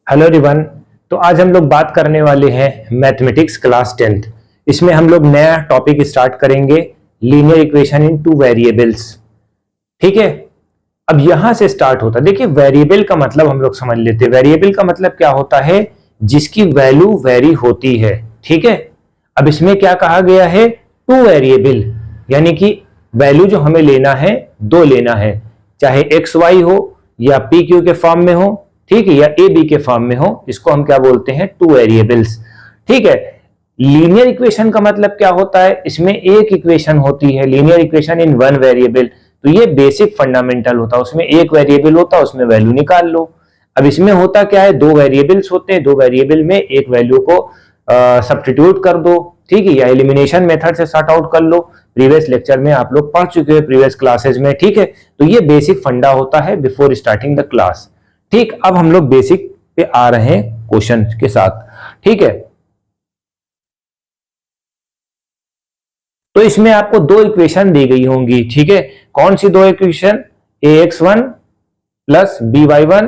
Hello everyone. तो आज हम लोग बात करने वाले हैं मैथमेटिक्स क्लास 10th। इसमें हम लोग नया टॉपिक स्टार्ट करेंगे, linear equation in two variables. ठीक है, अब यहां से स्टार्ट होता है। देखिए, वेरिएबल का मतलब हम लोग समझ लेते हैं। वेरिएबल का मतलब क्या होता है? जिसकी वैल्यू वेरी होती है। ठीक है, अब इसमें क्या कहा गया है? टू वेरिएबल, यानी कि वैल्यू जो हमें लेना है दो लेना है, चाहे एक्स वाई हो या पी क्यू के फॉर्म में हो, ठीक है, या ए बी के फॉर्म में हो। इसको हम क्या बोलते हैं? Two variables. ठीक है, लीनियर इक्वेशन का मतलब क्या होता है? इसमें एक इक्वेशन होती है, linear equation in one variable. तो ये बेसिक फंडामेंटल होता है, उसमें एक वेरिएबल होता है, उसमें वैल्यू निकाल लो। अब इसमें होता क्या है? दो वेरिएबल्स होते हैं, दो वेरिएबल में एक वैल्यू को सब्स्टिट्यूट कर दो, ठीक है, या एलिमिनेशन मेथड से सॉर्ट आउट कर लो। प्रीवियस लेक्चर में आप लोग पढ़ चुके हो, प्रीवियस क्लासेस में। ठीक है, तो ये बेसिक फंडा होता है बिफोर स्टार्टिंग द क्लास। ठीक, अब हम लोग बेसिक पे आ रहे हैं क्वेश्चन के साथ। ठीक है, तो इसमें आपको दो इक्वेशन दी गई होंगी। ठीक है, कौन सी दो equation? ax1 plus by1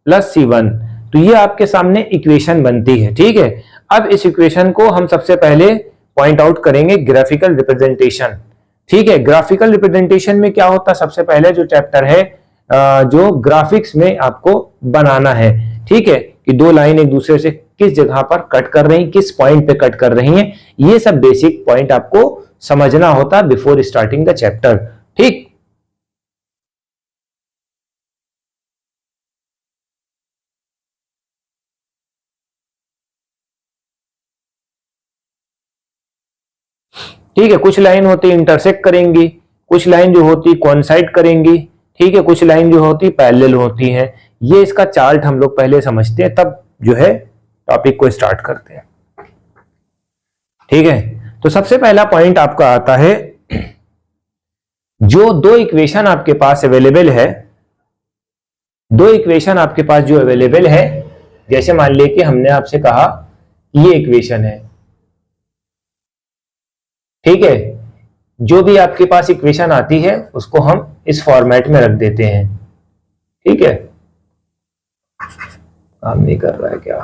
plus c1। तो ये आपके सामने इक्वेशन बनती है। ठीक है, अब इस इक्वेशन को हम सबसे पहले पॉइंट आउट करेंगे ग्राफिकल रिप्रेजेंटेशन। ठीक है, ग्राफिकल रिप्रेजेंटेशन में क्या होता है? सबसे पहले जो चैप्टर है जो ग्राफिक्स में आपको बनाना है। ठीक है, कि दो लाइन एक दूसरे से किस जगह पर कट कर रही, किस पॉइंट पे कट कर रही हैं, ये सब बेसिक पॉइंट आपको समझना होता है बिफोर स्टार्टिंग द चैप्टर। ठीक, ठीक है, कुछ लाइन होती इंटरसेक्ट करेंगी, कुछ लाइन जो होती कोइंसाइड करेंगी, ठीक है, कुछ लाइन जो होती पैरेलल होती हैं। ये इसका चार्ट हम लोग पहले समझते हैं, तब जो है टॉपिक को स्टार्ट करते हैं। ठीक है, तो सबसे पहला पॉइंट आपका आता है, जो दो इक्वेशन आपके पास अवेलेबल है, दो इक्वेशन आपके पास जो अवेलेबल है, जैसे मान लीजिए कि हमने आपसे कहा ये इक्वेशन है। ठीक है, जो भी आपके पास इक्वेशन आती है उसको हम इस फॉर्मेट में रख देते हैं। ठीक है, काम नहीं कर रहा है क्या?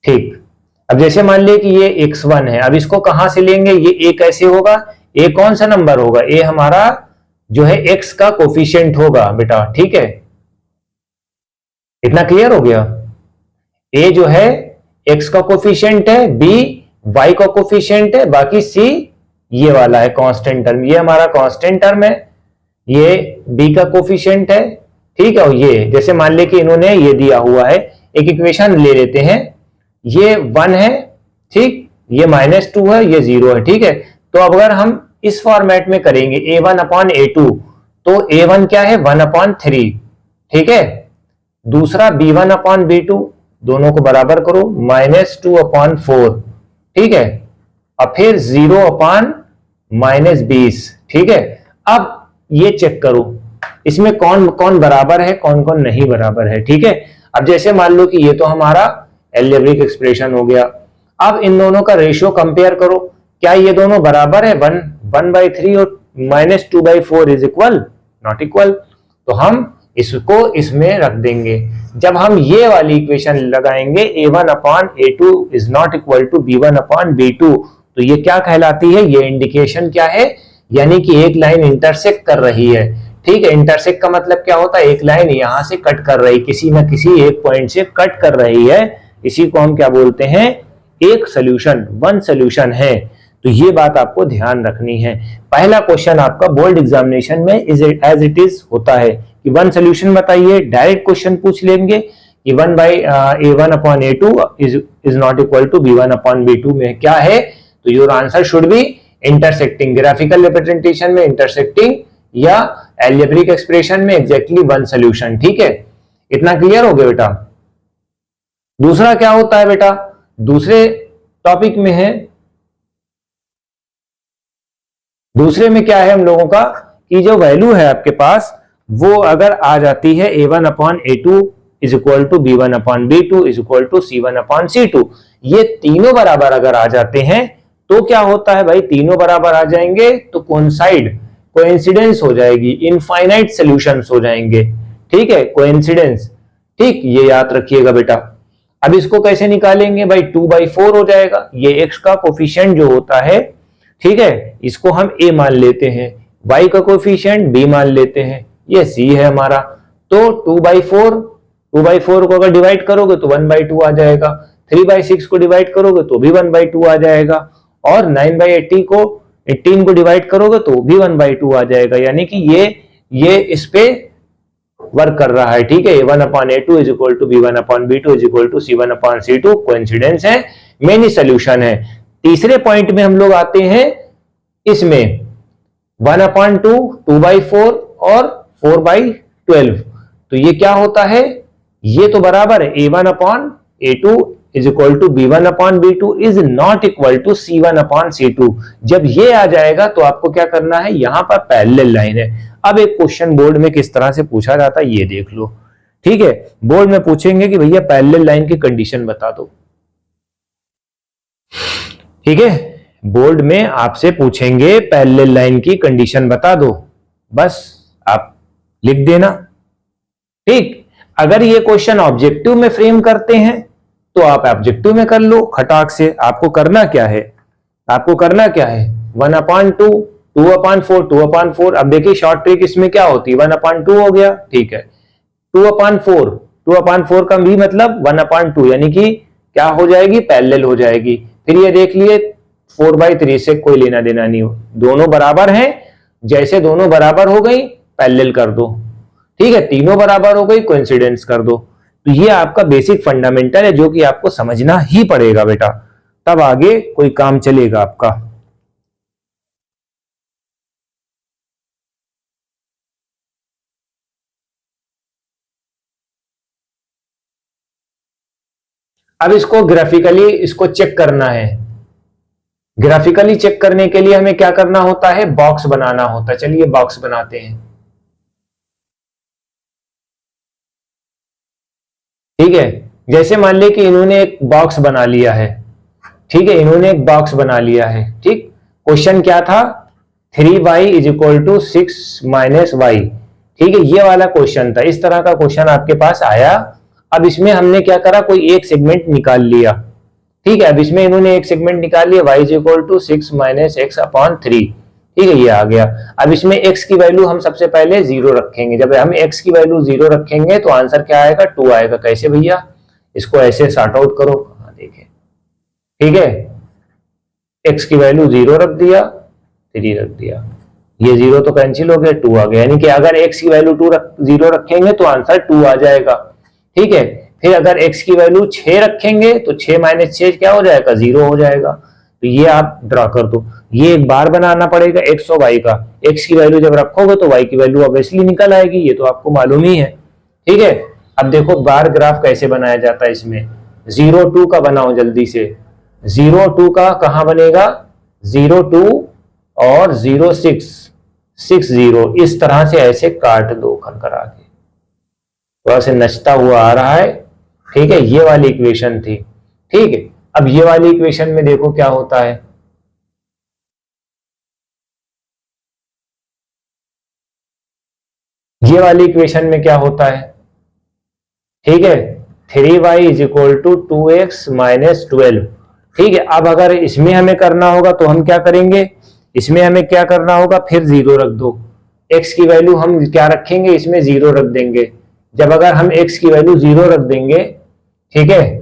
ठीक, अब जैसे मान लिया कि ये x1 है, अब इसको कहां से लेंगे? ये a कैसे होगा? a कौन सा नंबर होगा? a हमारा जो है x का कोफिशिएंट होगा बेटा। ठीक है, इतना क्लियर हो गया? a जो है x का कोफिशिएंट है, b y का कोफिशिएंट है, बाकी c ये वाला है कांस्टेंट टर्म, ये हमारा कांस्टेंट टर्म है, ये b का कोफिशिएंट है। ठीक है, और ये जैसे मान ले कि इन्होंने ये दिया हुआ है, एक इक्वेशन ले लेते हैं, ये 1 है, ठीक, ये -2 है, ये 0 है। ठीक है, तो अगर हम इस फॉर्मेट में करेंगे a1 अपॉन a2, तो a1 क्या है? 1/3। ठीक है, दूसरा b1 अपॉन b2, दोनों को बराबर करो, -2/4। ठीक है, अब फिर 0/-20। ठीक है, अब ये चेक करो इसमें कौन कौन बराबर है, कौन कौन नहीं बराबर है। ठीक है, अब जैसे मान लो कि ये तो हमारा अलजेब्रिक एक्सप्रेशन हो गया। अब इन दोनों का रेशियो कंपेयर करो, क्या ये दोनों बराबर है? 1/3 और -2/4 इज इक्वल? Not equal. तो हम इसको इसमें रख देंगे। जब हम ये वाली इक्वेशन लगाएंगे a1/a2 is not equal to b1/b2, तो ये क्या कहलाती है? ये इंडिकेशन क्या है? यानी कि एक लाइन इंटरसेक्ट कर रही है। ठीक है, इंटरसेक्ट का मतलब क्या होता है? एक लाइन यहां से कट कर रही, किसी ना किसी एक पॉइंट से कट कर रही है, इसी को हम क्या बोलते हैं? एक सोल्यूशन, वन सोल्यूशन है। तो ये बात आपको ध्यान रखनी है। पहला क्वेश्चन आपका बोर्ड एग्जामिनेशन में एज इट इज होता है कि वन सोल्यूशन बताइए, डायरेक्ट क्वेश्चन पूछ लेंगे कि 1/a1/a2 is not equal to b1/b2 में क्या है? तो your answer should be intersecting. Graphical representation में इंटरसेक्टिंग या अलजेब्रिक एक्सप्रेशन में एग्जैक्टली वन सोल्यूशन। ठीक है, इतना क्लियर हो गया बेटा? दूसरा क्या होता है बेटा? दूसरे टॉपिक में है, दूसरे में क्या है हम लोगों का कि जो वैल्यू है आपके पास वो अगर आ जाती है a1/a2 is equal to b1/b2 is equal to c1/c2, ये तीनों बराबर अगर आ जाते हैं तो क्या होता है भाई? तीनों बराबर आ जाएंगे तो कोइंसाइड, कोइंसिडेंस हो जाएगी, इनफाइनाइट सॉल्यूशंस हो जाएंगे। ठीक है, कोइंसिडेंस। ठीक, ये याद रखिएगा बेटा। अब इसको कैसे निकालेंगे भाई, 2/4 हो जाएगा। ये x का कोफिशिएंट जो होता है, ठीक है, इसको हम a मान लेते हैं, y का कोफिशिएंट b मान लेते हैं, ये c है हमारा। तो 2/4 को अगर डिवाइड करोगे तो 1/2 आ जाएगा, 3/6 को डिवाइड करोगे तो भी 1/2 आ जाएगा, और 9/18 को डिवाइड करोगे तो भी 1/2 आ जाएगा। यानी कि ये इस पे वर्क कर रहा है, ठीक है। A1/A2 is equal to B1/B2 is equal to C1/C2 coincidence है, मेनी सोल्यूशन है। तीसरे पॉइंट में हम लोग आते हैं, इसमें 1/2, 2/4 और 4/12। तो ये क्या होता है, ये तो बराबर है A1/A2 is equal to B1/B2 is not equal to C1/C2। जब ये आ जाएगा तो आपको क्या करना है, यहां पर पैरेलल लाइन है। अब एक क्वेश्चन बोर्ड में किस तरह से पूछा जाता है ये देख लो, ठीक है। बोर्ड में पूछेंगे कि भैया पैरेलल लाइन की कंडीशन बता दो, ठीक है। बोर्ड में आपसे पूछेंगे पैरेलल लाइन की कंडीशन बता दो, बस आप लिख देना, ठीक। अगर ये क्वेश्चन ऑब्जेक्टिव में फ्रेम करते हैं तो आप ऑब्जेक्टिव में कर लो खटाक से। आपको करना क्या है, 1/2, 2/4, 2/4। अब देखिए शॉर्ट ट्रिक इसमें क्या होती है, 1/2 हो गया, ठीक है। 2/4 का भी मतलब 1/2, यानी कि क्या हो जाएगी, पैरेलल हो जाएगी। फिर ये देख लिए 4/3 से कोई लेना देना नहीं हो, दोनों बराबर हैं। जैसे दोनों बराबर हो गई पैरेलल कर दो, ठीक है। तीनों बराबर हो गई कोइंसिडेंस कर दो। तो ये आपका बेसिक फंडामेंटल है जो कि आपको समझना ही पड़ेगा बेटा, तब आगे कोई काम चलेगा आपका। अब इसको ग्राफिकली इसको चेक करना है। ग्राफिकली चेक करने के लिए हमें क्या करना होता है, बॉक्स बनाना होता है। चलिए बॉक्स बनाते हैं, ठीक है। जैसे मान ले कि इन्होंने एक बॉक्स बना लिया है, ठीक है, इन्होंने एक बॉक्स बना लिया है, ठीक। क्वेश्चन क्या था, 3y is equal to 6 - y, ठीक है। ये वाला क्वेश्चन था, इस तरह का क्वेश्चन आपके पास आया। अब इसमें हमने क्या करा, कोई एक सेगमेंट निकाल लिया, ठीक है। अब इसमें इन्होंने एक सेगमेंट निकाल लिया, y is equal to 6 - x/3, ठीक है, ये आ गया। अब इसमें x की वैल्यू हम सबसे पहले 0 रखेंगे। जब हम x की वैल्यू 0 रखेंगे तो आंसर क्या आएगा, 2 आएगा। कैसे भैया, इसको ऐसे सॉर्ट आउट करो, देखिए, ठीक है। x की वैल्यू 0 रख दिया, 3 रख दिया, ये 0 तो कैंसिल हो गया, 2 आ गया। यानी कि अगर x की वैल्यू 0 रखेंगे तो आंसर 2 आ जाएगा, ठीक है। फिर अगर x की वैल्यू 6 रखेंगे तो 6 - 6 क्या हो जाएगा, 0 हो जाएगा। तो ये आप ड्रा कर दो। ये एक बार बनाना पड़ेगा x और y का। x की वैल्यू जब रखोगे तो y की वैल्यू ऑब्वियसली निकल आएगी, ये तो आपको मालूम ही है, ठीक है। अब देखो बार ग्राफ कैसे बनाया जाता है इसमें, 0 2 का बनाओ जल्दी से। 0 2 का कहां बनेगा, 0 2 और 0 6 6 0, इस तरह से ऐसे काट दो खनकर आगे, थोड़ा से नचता हुआ आ रहा है, ठीक है। ये वाली इक्वेशन थी, ठीक है। अब ये वाली इक्वेशन में देखो क्या होता है, ये वाली इक्वेशन में क्या होता है, ठीक है। 3y is equal to 2x - 12, ठीक है। अब अगर इसमें हमें करना होगा तो हम क्या करेंगे, इसमें हमें क्या करना होगा, फिर 0 रख दो। x की वैल्यू हम क्या रखेंगे, इसमें 0 रख देंगे। जब अगर हम x की वैल्यू 0 रख देंगे, ठीक है,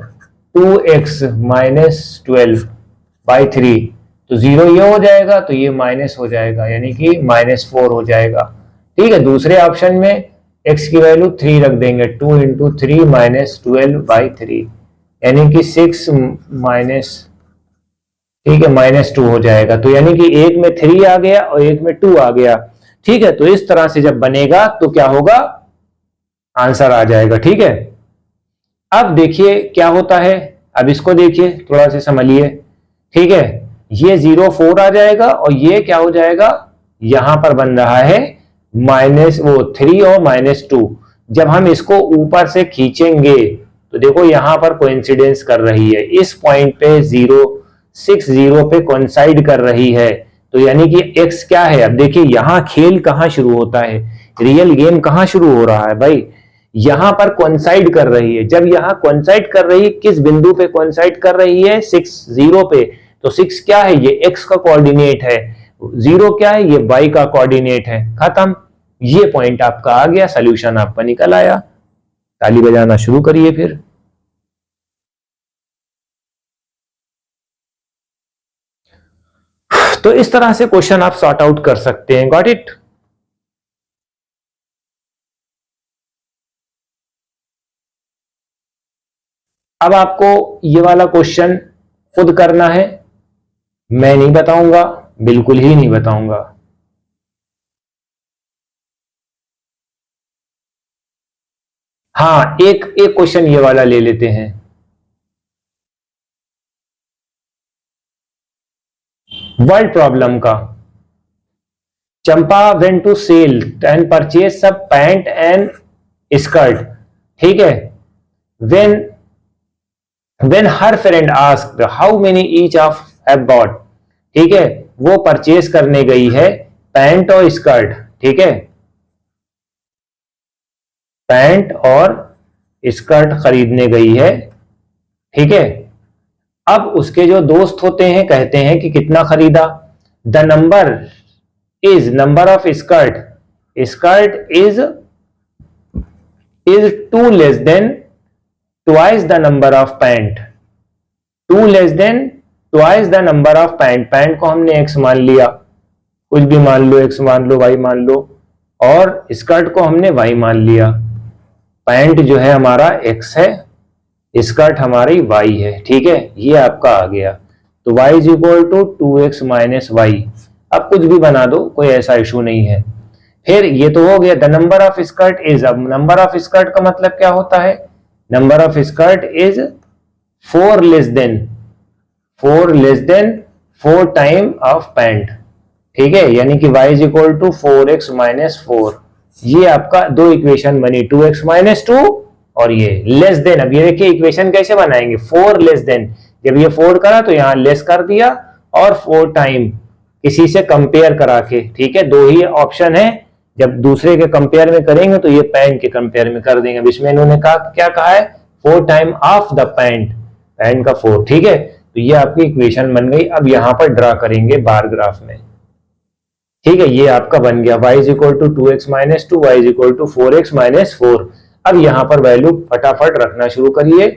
2x - 12/3, तो 0 ये हो जाएगा, तो ये माइनस हो जाएगा, यानी कि -4 हो जाएगा, ठीक है। दूसरे ऑप्शन में x की वैल्यू 3 रख देंगे, 2 × 3 - 12/3, यानी कि 6 माइनस, ठीक है, -2 हो जाएगा। तो यानी कि एक में 3 आ गया और एक में 2 आ गया, ठीक है। तो इस तरह से जब बनेगा तो क्या होगा, आंसर आ जाएगा, ठीक है। अब देखिए क्या होता है, अब इसको देखिए थोड़ा सा समझिए, ठीक है। ये 0 4 आ जाएगा और ये क्या हो जाएगा, यहां पर बन रहा है -3 और -2। जब हम इसको ऊपर से खींचेंगे तो देखो यहां पर कोइंसिडेंस कर रही है, इस पॉइंट पे 0 6 0 पे कोइंसाइड कर रही है। तो यानी कि x क्या है, अब देखिए यहां खेल कहां शुरू होता है, रियल गेम कहां शुरू हो रहा है भाई, यहां पर कोइंसाइड कर रही है। जब यहां कोइंसाइड कर रही है, किस बिंदु पे कोइंसाइड कर रही है? 6 0 पे। तो 6 क्या है? ये x का कोऑर्डिनेट है। 0 क्या है? ये y का कोऑर्डिनेट है। खत्म। ये पॉइंट आपका आ गया, सॉल्यूशन आपका निकल आया। ताली बजाना शुरू करिए फिर। तो इस तरह से क्वेश्चन आप सॉर्ट आउट कर सकते हैं। Got it? अब आपको ये वाला क्वेश्चन खुद करना है, मैं नहीं बताऊंगा, बिल्कुल ही नहीं बताऊंगा। हाँ, एक क्वेश्चन ये वाला ले लेते हैं। वर्ड प्रॉब्लम का। Champa went to sell and purchase some pant and skirt. ठीक है। when her friend asked how many each of have bought, ठीक है, वो परचेज करने गई है पैंट और स्कर्ट। ठीक है, पैंट और स्कर्ट खरीदने गई है। ठीक है, अब उसके जो दोस्त होते हैं कहते हैं कि कितना खरीदा। The number is number of skirt, skirt is two less than twice the number of pant, 2 less than twice the number of pant। Pant को हमने x मान लिया, कुछ भी मान लो, x मान लो, y मान लो, और स्कर्ट को हमने y मान लिया। पैंट जो है हमारा x है, स्कर्ट हमारी y है। ठीक है, ये आपका आ गया। तो y is equal to 2x minus Y. अब कुछ भी बना दो, कोई ऐसा इशू नहीं है। फिर ये तो हो गया। The number of skirt is, अब नंबर ऑफ स्कर्ट का मतलब क्या होता है? Number of skirt is 4 less than 4 time of pant. ठीक है, यानी कि y is equal to 4x minus 4। ये आपका दो इक्वेशन बनी, 2x माइनस 2 और ये लेस देन। अब ये देखिए इक्वेशन कैसे बनाएंगे? 4 लेस देन, जब ये 4 करा तो यहां लेस कर दिया, और 4 टाइम किसी से कंपेयर करा के। ठीक है, दो ही ऑप्शन है, जब दूसरे के कंपेयर में करेंगे तो ये पैंट के कंपेयर में कर देंगे। इसमें इन्होंने कहा, क्या कहा है? 4 time of the pant, pant का 4। ठीक है, तो ये आपकी इक्वेशन बन गई। अब यहां पर ड्रा करेंगे बार ग्राफ में। ठीक है, ये आपका बन गया y is equal to 2x minus 2, y is equal to 4x minus 4। अब यहां पर वैल्यू फटाफट रखना शुरू करिए।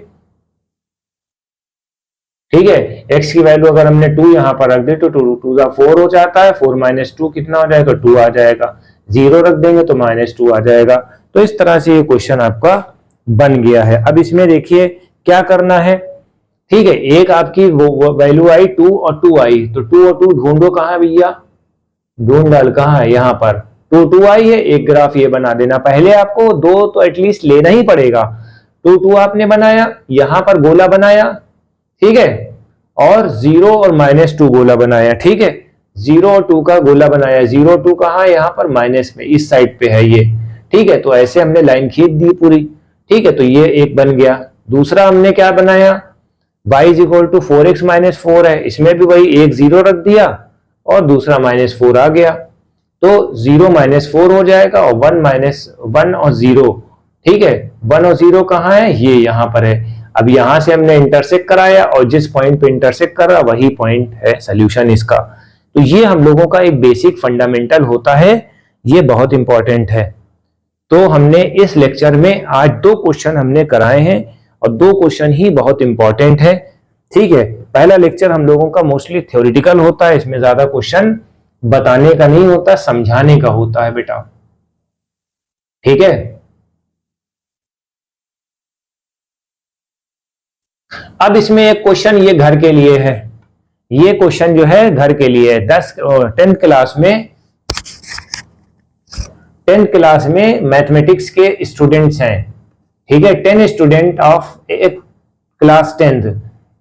ठीक है, x की वैल्यू अगर हमने 2 यहां पर रख दी तो 2 2 4 हो जाता है। 4 माइनस 2 कितना हो जाएगा? 2 आ जाएगा। 0 रख देंगे तो माइनस 2 आ जाएगा। तो इस तरह से ये क्वेश्चन आपका बन गया है। अब इसमें देखिए क्या करना है। ठीक है, एक आपकी वो वैल्यू आई 2 और 2 आई, तो 2 और 2 ढूंढो कहां भैया? ढूंढ डाल कहां है? यहां पर 2 2 आई है। एक ग्राफ ये बना देना। पहले आपको 2 तो एटलीस्ट लेना ही पड़ेगा। 2 2 आपने बनाया, यहां पर गोला बनाया। ठीक है, और 0 और माइनस 2 गोला बनाया। ठीक है, 0 और 2 का गोला बनाया। 0 2 कहां है? यहां पर माइनस में, इस साइड पे है ये। ठीक है, तो ऐसे हमने लाइन खींच दी पूरी। ठीक है, तो ये एक बन गया। दूसरा हमने क्या बनाया? y is equal to 4x minus 4 है। इसमें भी वही एक 0 रख दिया और दूसरा माइनस 4 आ गया। तो 0 माइनस 4 हो जाएगा, और 1 माइनस 1 और 0। ठीक है, 1 और 0 कहां है? ये यहां पर है। अब यहां से हमने इंटरसेक्ट कराया, और जिस पॉइंट पे इंटरसेक्ट कर रहा वही पॉइंट है सॉल्यूशन इसका। तो ये हम लोगों का एक बेसिक फंडामेंटल होता है, ये बहुत इंपॉर्टेंट है। तो हमने इस लेक्चर में आज 2 क्वेश्चन हमने कराए हैं, और 2 क्वेश्चन ही बहुत इंपॉर्टेंट है। ठीक है, पहला लेक्चर हम लोगों का मोस्टली थ्योरेटिकल होता है, इसमें ज्यादा क्वेश्चन बताने का नहीं होता, समझाने का होता है बेटा। ठीक है, अब इसमें एक क्वेश्चन ये घर के लिए है। ये क्वेश्चन जो है घर के लिए है। 10th क्लास में मैथमेटिक्स के स्टूडेंट्स हैं। ठीक है, 10 student of class 10th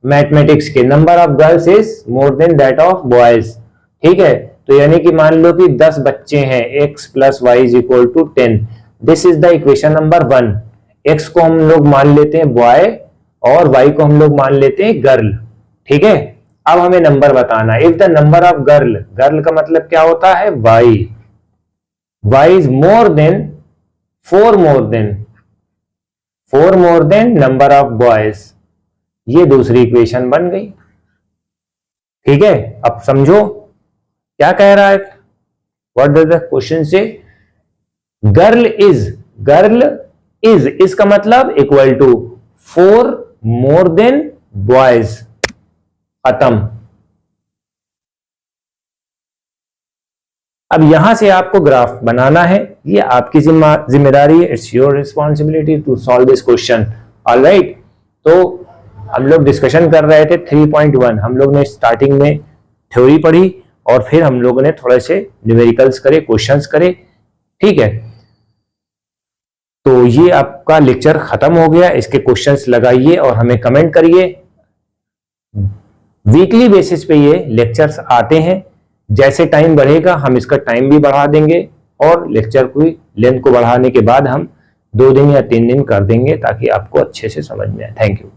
mathematics के। Number of girls is more than that of boys. ठीक है, तो यानी कि मान लो कि 10 बच्चे हैं, x plus Y is equal to 10। This is the equation number 1। x को हम लोग मान लेते हैं बॉय, और y को हम लोग मान लेते हैं गर्ल। ठीक है, अब हमें नंबर बताना। If the number of girl, girl का मतलब क्या होता है? y is more then 4 more then 4 more then number of boys, ये दूसरी इक्वेशन बन गई। ठीक है, अब समझो क्या कह रहा है, what does the question say, girl is इसका मतलब equal to 4 more than boys, खत्म। अब यहां से आपको ग्राफ बनाना है, ये आपकी जिम्मेदारी है, it's your responsibility to solve this question. Alright, तो हम लोग डिस्कशन कर रहे थे 3.1, हम लोग ने स्टार्टिंग में थ्योरी पढ़ी और फिर हम लोगों ने थोड़े से न्यूमेरिकल्स करे, क्वेश्चंस करे। ठीक है, तो ये आपका लेक्चर खत्म हो गया, इसके क्वेश्चंस लगाइए और हमें कमेंट करिए। वीकली बेसिस पे ये लेक्चर्स आते हैं, जैसे टाइम बढ़ेगा हम इसका टाइम भी बढ़ा देंगे और लेक्चर की लेंथ को बढ़ाने के बाद हम 2 दिन या 3 दिन कर देंगे ताकि आपको अच्छे से समझ में आए। Thank you.